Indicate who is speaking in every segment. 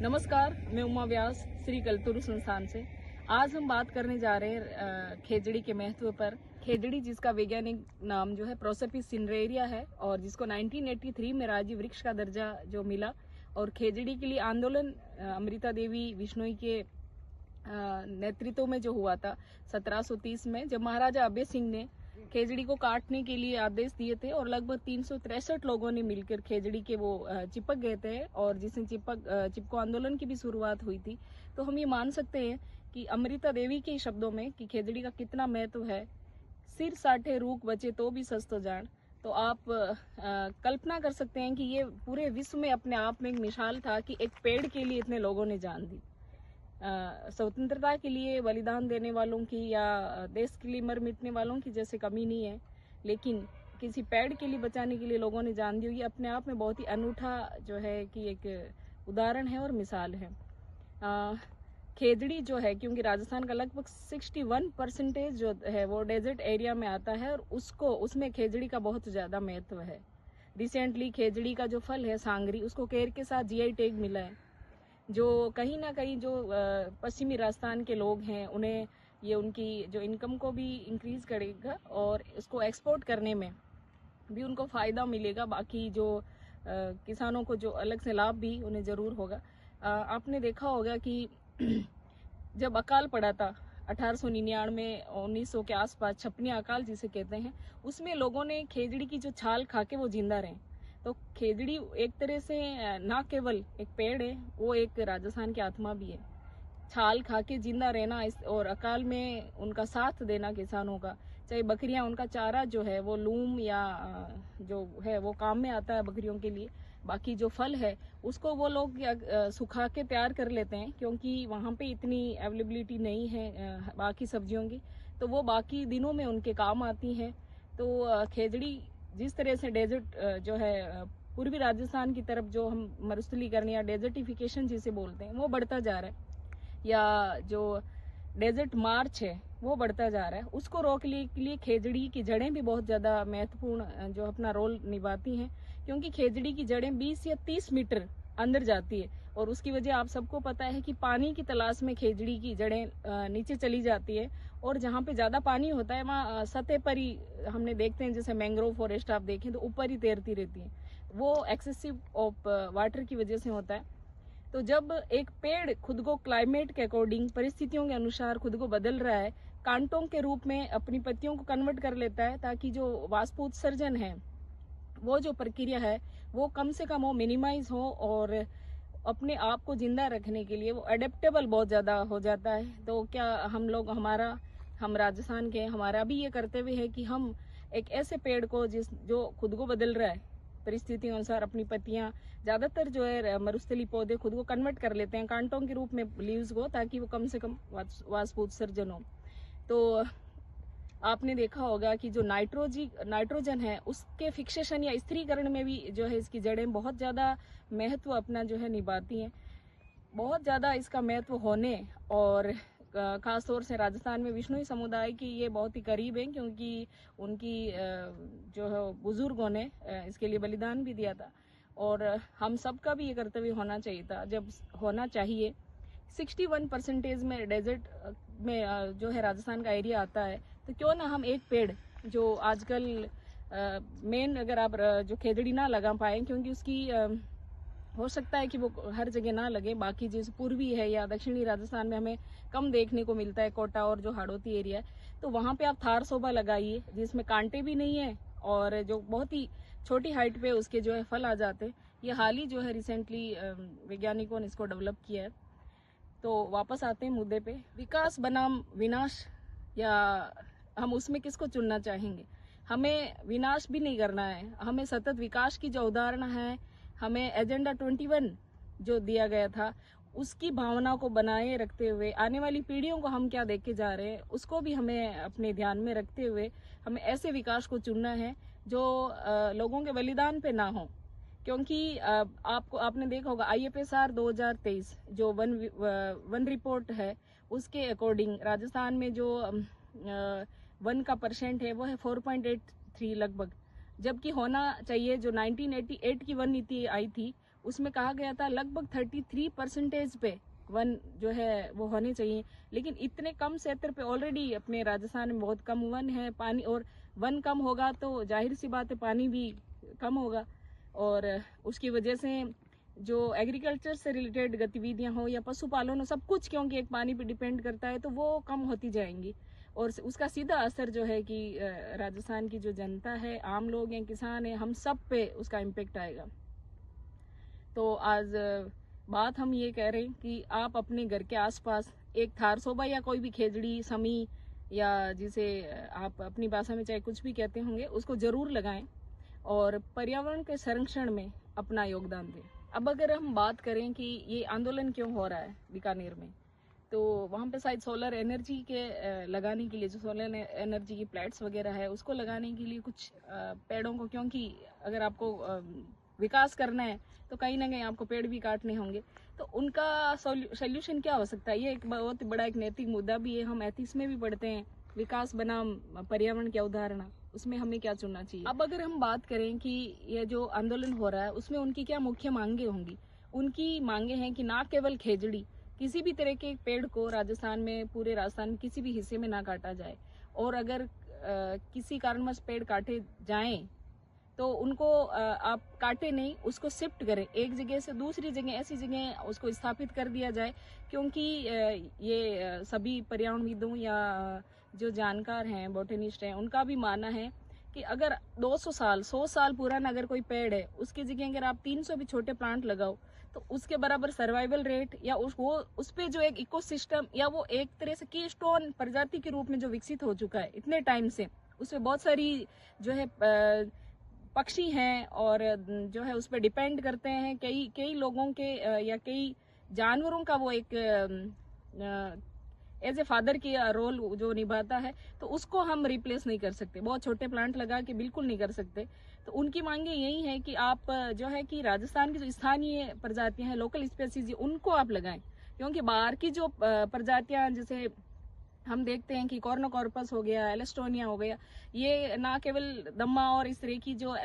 Speaker 1: नमस्कार, मैं उमा व्यास श्री कलतुरु संस्थान से। आज हम बात करने जा रहे हैं खेजड़ी के महत्व पर। खेजड़ी जिसका वैज्ञानिक नाम जो है प्रोसोपिस सिनेरेरिया है और जिसको 1983 में राज्य वृक्ष का दर्जा जो मिला। और खेजड़ी के लिए आंदोलन अमृता देवी बिश्नोई के नेतृत्व में जो हुआ था 1730 में, जब महाराजा अभय सिंह ने खेजड़ी को काटने के लिए आदेश दिए थे और लगभग 363 लोगों ने मिलकर खेजड़ी के वो चिपक गए थे और जिससे चिपको आंदोलन की भी शुरुआत हुई थी। तो हम ये मान सकते हैं कि अमृता देवी के शब्दों में कि खेजड़ी का कितना महत्व है। सिर साठे रूख बचे तो भी सस्तो जान। तो आप कल्पना कर सकते हैं कि ये पूरे विश्व में अपने आप में एक मिसाल था कि एक पेड़ के लिए इतने लोगों ने जान दी। स्वतंत्रता के लिए बलिदान देने वालों की या देश के लिए मर मिटने वालों की जैसे कमी नहीं है, लेकिन किसी पेड़ के लिए बचाने के लिए लोगों ने जान दी। ये अपने आप में बहुत ही अनूठा जो है कि एक उदाहरण है और मिसाल है। खेजड़ी जो है, क्योंकि राजस्थान का लगभग 61% जो है वो डेजर्ट एरिया में आता है और उसमें खेजड़ी का बहुत ज़्यादा महत्व है। रिसेंटली खेजड़ी का जो फल है सांगरी, उसको केर के साथ जीआई टैग मिला है, जो कहीं ना कहीं जो पश्चिमी राजस्थान के लोग हैं उन्हें ये उनकी जो इनकम को भी इंक्रीज करेगा और इसको एक्सपोर्ट करने में भी उनको फ़ायदा मिलेगा। बाकी जो किसानों को जो अलग से लाभ भी उन्हें ज़रूर होगा। आपने देखा होगा कि जब अकाल पड़ा था 1899 में, 1900 के आसपास, छपनी अकाल जिसे कहते हैं, उसमें लोगों ने खेजड़ी की जो छाल खा के वो जिंदा रहे। तो खेजड़ी एक तरह से ना केवल एक पेड़ है, वो एक राजस्थान की आत्मा भी है। छाल खा के जिंदा रहना और अकाल में उनका साथ देना किसानों का, चाहे बकरियां, उनका चारा जो है वो लूम या जो है वो काम में आता है बकरियों के लिए। बाकी जो फल है उसको वो लोग सुखा के तैयार कर लेते हैं, क्योंकि वहाँ पे इतनी अवेलेबिलिटी नहीं है बाकी सब्जियों की, तो वो बाकी दिनों में उनके काम आती हैं। तो खेजड़ी जिस तरह से डेजर्ट जो है पूर्वी राजस्थान की तरफ जो हम मरुस्थलीकरण या डेजर्टिफिकेशन जिसे बोलते हैं वो बढ़ता जा रहा है, या जो डेजर्ट मार्च है वो बढ़ता जा रहा है, उसको रोकने के लिए खेजड़ी की जड़ें भी बहुत ज़्यादा महत्वपूर्ण जो अपना रोल निभाती हैं। क्योंकि खेजड़ी की जड़ें 20 या 30 मीटर अंदर जाती है और उसकी वजह आप सबको पता है कि पानी की तलाश में खेजड़ी की जड़ें नीचे चली जाती है और जहाँ पे ज़्यादा पानी होता है वहाँ सतह पर ही हमने देखते हैं, जैसे मैंग्रोव फॉरेस्ट आप देखें तो ऊपर ही तैरती रहती है। वो एक्सेसिव ऑफ वाटर की वजह से होता है। तो जब एक पेड़ खुद को क्लाइमेट के अकॉर्डिंग, परिस्थितियों के अनुसार खुद को बदल रहा है, कांटों के रूप में अपनी पत्तियों को कन्वर्ट कर लेता है, ताकि जो वाष्पोत्सर्जन है वो जो प्रक्रिया है वो कम से कम हो, मिनिमाइज हो और अपने आप को जिंदा रखने के लिए वो अडेप्टेबल बहुत ज़्यादा हो जाता है। तो क्या हम राजस्थान के हमारा भी ये कर्तव्य है कि हम एक ऐसे पेड़ को जो खुद को बदल रहा है परिस्थितियों अनुसार, अपनी पत्तियां ज़्यादातर जो है मरुस्थली पौधे खुद को कन्वर्ट कर लेते हैं कांटों के रूप में लीव्स को, ताकि वो कम से कम वाष्पोत्सर्जन हो। तो आपने देखा होगा कि जो नाइट्रोजन है उसके फिक्सेशन या स्थिरीकरण में भी जो है इसकी जड़ें बहुत ज़्यादा महत्व अपना जो है निभाती हैं। बहुत ज़्यादा इसका महत्व होने और खास तौर से राजस्थान में विश्नोई समुदाय की ये बहुत ही करीब है, क्योंकि उनकी जो है बुजुर्गों ने इसके लिए बलिदान भी दिया था और हम सबका भी ये कर्तव्य होना चाहिए था, जब होना चाहिए। 61% में डेजर्ट में जो है राजस्थान का एरिया आता है, तो क्यों ना हम एक पेड़ जो आजकल मेन अगर आप जो खेजड़ी ना लगा पाए, क्योंकि उसकी हो सकता है कि वो हर जगह ना लगे, बाकी जैसे पूर्वी है या दक्षिणी राजस्थान में हमें कम देखने को मिलता है, कोटा और जो हाड़ौती एरिया है, तो वहाँ पे आप थार शोभा लगाइए जिसमें कांटे भी नहीं है और जो बहुत ही छोटी हाइट पे उसके जो है फल आ जाते हैं। ये हाल ही जो है रिसेंटली वैज्ञानिकों ने इसको डेवलप किया है। तो वापस आते हैं मुद्दे पे, विकास बनाम विनाश, या हम उसमें किसको चुनना चाहेंगे। हमें विनाश भी नहीं करना है, हमें सतत विकास की जो अवधारणा है, हमें एजेंडा 21 जो दिया गया था उसकी भावना को बनाए रखते हुए आने वाली पीढ़ियों को हम क्या देख के जा रहे हैं उसको भी हमें अपने ध्यान में रखते हुए हमें ऐसे विकास को चुनना है जो लोगों के बलिदान पे ना हो। क्योंकि आपने देखा होगा IFSR 2023 जो वन रिपोर्ट है उसके अकॉर्डिंग राजस्थान में जो वन का % है वो है 4.83 लगभग, जबकि होना चाहिए जो 1988 की वन नीति आई थी उसमें कहा गया था लगभग 33% पे वन जो है वो होने चाहिए, लेकिन इतने कम क्षेत्र पे ऑलरेडी अपने राजस्थान में बहुत कम वन है। पानी और वन कम होगा तो जाहिर सी बात है पानी भी कम होगा, और उसकी वजह से जो एग्रीकल्चर से रिलेटेड गतिविधियां हो या पशुपालन हो, सब कुछ क्योंकि एक पानी पे डिपेंड करता है, तो वो कम होती जाएंगी। और उसका सीधा असर जो है कि राजस्थान की जो जनता है, आम लोग हैं, किसान हैं, हम सब पे उसका इम्पेक्ट आएगा। तो आज बात हम ये कह रहे हैं कि आप अपने घर के आसपास एक थारसोबा या कोई भी खेजड़ी, समी या जिसे आप अपनी भाषा में चाहे कुछ भी कहते होंगे, उसको जरूर लगाएं और पर्यावरण के संरक्षण में अपना योगदान दें। अब अगर हम बात करें कि ये आंदोलन क्यों हो रहा है बीकानेर में, तो वहाँ पे शायद सोलर एनर्जी के लगाने के लिए, जो सोलर एनर्जी की प्लेट्स वगैरह है उसको लगाने के लिए कुछ पेड़ों को, क्योंकि अगर आपको विकास करना है तो कहीं ना कहीं आपको पेड़ भी काटने होंगे, तो उनका सोल्यूशन क्या हो सकता है। ये एक बहुत बड़ा एक नैतिक मुद्दा भी है। हम एथिक्स में भी पढ़ते हैं, विकास बनाम पर्यावरण की अवधारणा, उसमें हमें क्या चुनना चाहिए। अब अगर हम बात करें कि ये जो आंदोलन हो रहा है उसमें उनकी क्या मुख्य मांगे होंगी, उनकी मांगे हैं कि ना केवल खेजड़ी, किसी भी तरह के पेड़ को राजस्थान में, पूरे राजस्थान में किसी भी हिस्से में ना काटा जाए, और अगर किसी कारणवश पेड़ काटे जाएं तो उनको आप काटे नहीं, उसको शिफ्ट करें, एक जगह से दूसरी जगह, ऐसी जगह उसको स्थापित कर दिया जाए। क्योंकि ये सभी पर्यावरणविदों या जो जानकार हैं, बोटेनिस्ट हैं, उनका भी मानना है कि अगर 200 साल 100 साल पुराना अगर कोई पेड़ है, उसकी जगह अगर आप 300 भी छोटे प्लांट लगाओ तो उसके बराबर सर्वाइवल रेट या उस पे जो एक इकोसिस्टम या वो एक तरह से कीस्टोन प्रजाति के रूप में जो विकसित हो चुका है इतने टाइम से, उसमें बहुत सारी जो है पक्षी हैं और जो है उस पर डिपेंड करते हैं। कई लोगों के या कई जानवरों का वो एक एज ए फादर की रोल जो निभाता है, तो उसको हम रिप्लेस नहीं कर सकते, बहुत छोटे प्लांट लगा के बिल्कुल नहीं कर सकते। तो उनकी मांगे यही है कि आप जो है कि राजस्थान की जो स्थानीय प्रजातियां हैं, लोकल स्पेसीज, उनको आप लगाएं। क्योंकि बाहर की जो प्रजातियां, जैसे हम देखते हैं कि कॉर्नोकॉर्पस हो गया, एलेस्टोनिया हो गया, ये ना केवल दम्मा और इस तरह की जो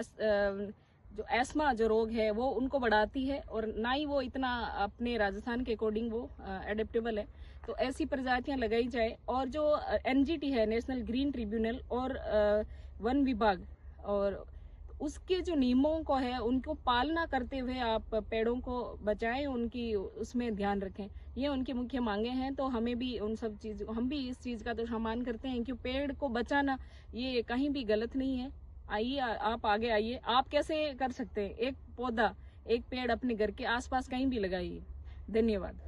Speaker 1: एस्मा जो रोग है वो उनको बढ़ाती है, और ना ही वो इतना अपने राजस्थान के अकॉर्डिंग वो एडेप्टेबल है। तो ऐसी प्रजातियां लगाई जाए, और जो एनजीटी है, नेशनल ग्रीन ट्रिब्यूनल, और वन विभाग और उसके जो नियमों को है उनको पालना करते हुए आप पेड़ों को बचाएं, उनकी उसमें ध्यान रखें। ये उनकी मुख्य मांगे हैं। तो हमें भी उन सब चीज, हम भी इस चीज का तो सम्मान करते हैं कि पेड़ को बचाना ये कहीं भी गलत नहीं है। आइए, आप आगे आइए, आप कैसे कर सकते हैं, एक पौधा, एक पेड़ अपने घर के आसपास कहीं भी लगाइए। धन्यवाद।